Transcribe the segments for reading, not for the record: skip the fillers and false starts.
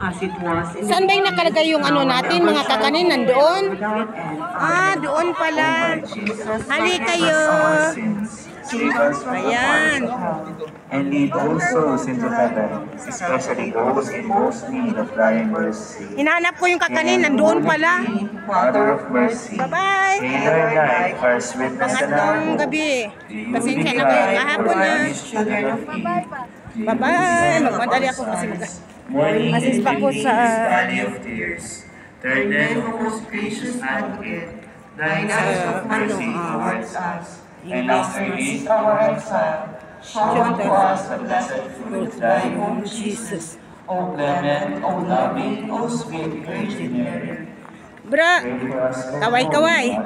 as it was in Saan ba yung nakalagay yung ano natin, mga kakanin? Nandoon? Ah, doon pala. Hali kayo. Ayan. And lead all souls into heaven, especially those in most need of thy mercy. Hinahanap ko yung kakanin, nandoon pala. Mother of mercy, Bye-bye. day or night, first witness and Pangatlong gabi. Pasensya na kayo, kahapon na. Bye-bye. Magmadali ako kasi assist pa ko sa valley of tears. Turn then, O most gracious advocate, thine eyes of mercy towards us, and after this our exile, show unto us the blessed fruit of thy womb, Jesus. O clement, O loving, O sweet Virgin Mary. Bra, kaway-kaway.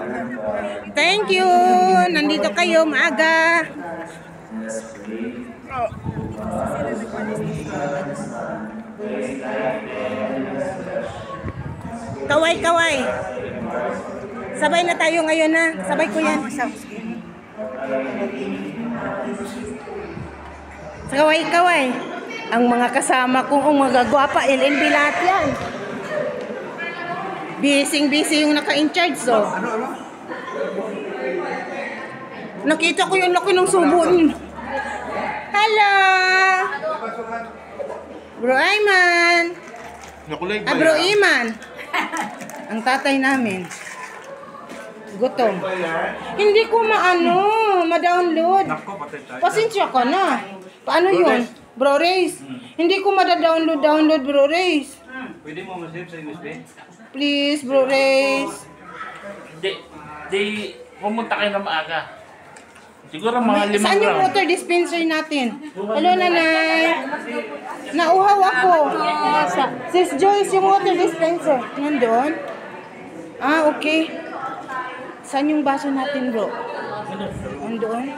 Thank you. Nandito kayo maaga. Kaway-kaway. Sabay na tayo ngayon na. Sabay ko yan. Kaway-kaway. Ang mga kasama kong mga gwapa, LNB lahat yan. Busy yung naka-in-charge, so. Nakita ko yung laki ng subon. Hello! Bro Ayman! Bro Iman! Ang tatay namin. Gutom. Hindi ko ma-download. Pasensya ka na. Paano yun? Bro Race? Hindi ko ma-download, Bro Race. Pwede mo ma-save sa USB? Please, Bro Race. Pumunta kayo na maaga. Siguro mga 5 Saan yung water dispenser natin? Hello, nanay. Nauhaw ako. Sis Joyce, yung water dispenser. Nandun? Ah, okay. Saan yung baso natin, bro? Nandun?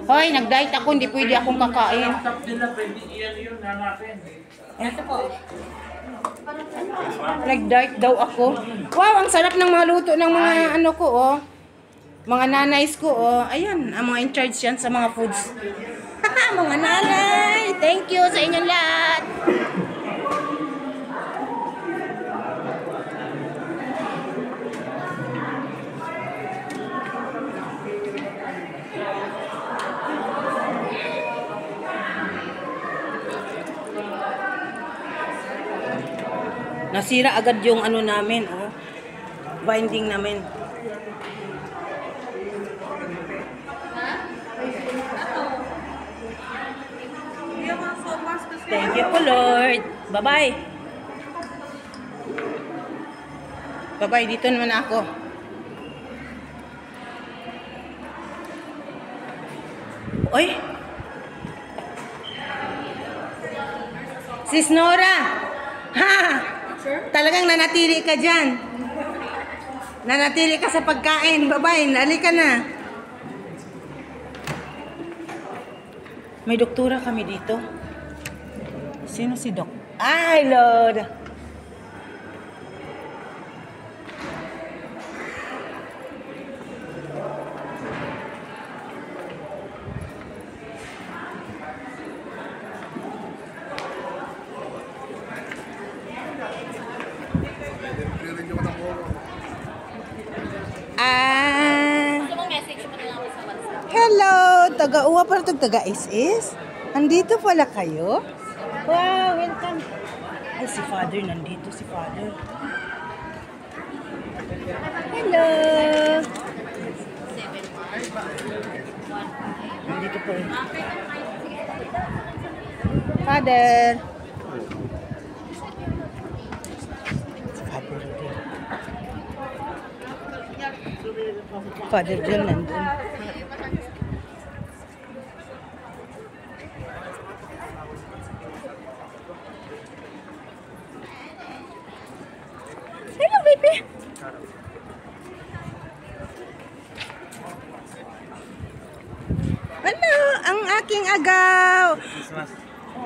Hoy, nag-diet ako. Hindi pwede akong kakain. Nag-diet daw ako. Wow, ang sarap ng mga luto ng mga ano ko, oh. Mga nanays ko, oh. Ayan, ang mga in-charge yan sa mga foods. Mga nanay! Thank you sa inyong lahat! Nasira agad yung ano namin, oh. Binding namin. Thank you po, Lord. Bye-bye. Bye-bye. Dito naman ako. Oy! Sis Nora! Ha! Talagang nanatili ka dyan. Nanatili ka sa pagkain. Bye-bye. Halika na. May doktora kami dito. Sino si Doc? Ay, Lord! Hello! Taga-uwa pala ito, taga-is-is? Andito pala kayo? Wow, welcome. Ay, si Father, nandito si Father. Hello! Nandito po. Father! Father John nandun. Hello, baby! Ano? Ang aking agaw!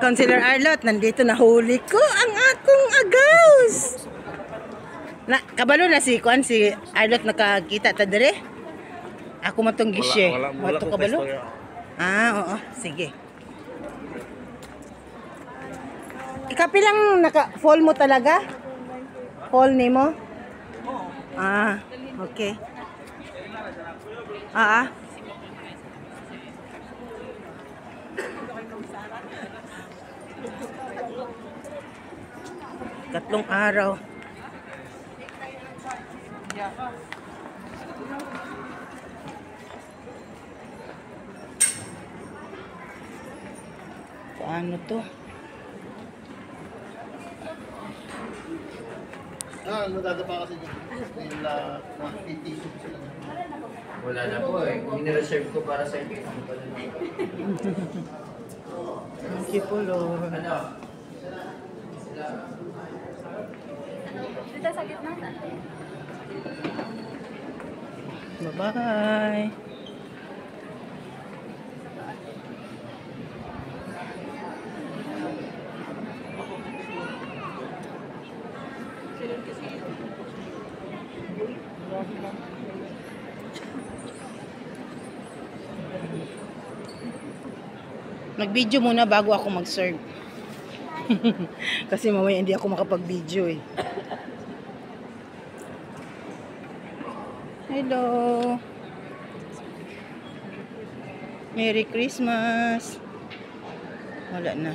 Councilor Arlot, nandito na huli ko ang akong agaws! Kabalo na si Arlot nakakita ta dire? Ako matong gisye. Mato kabalo? Ah, oo. Sige. Kapi lang naka-fall mo talaga? Fall ni mo? Ah, okay. Ah. Tatlong araw. Paano to? Nadadapa kasi yung mga tissue sila. Wala na po eh. Kung nireserve ko para sa inyo, ano pa lang. Thank you po, Lord. Ano? Dito sa gitna. Bye-bye. Mag-video muna bago ako mag-serve. Kasi mamaya hindi ako makapag-video eh. Hello. Merry Christmas. Wala na.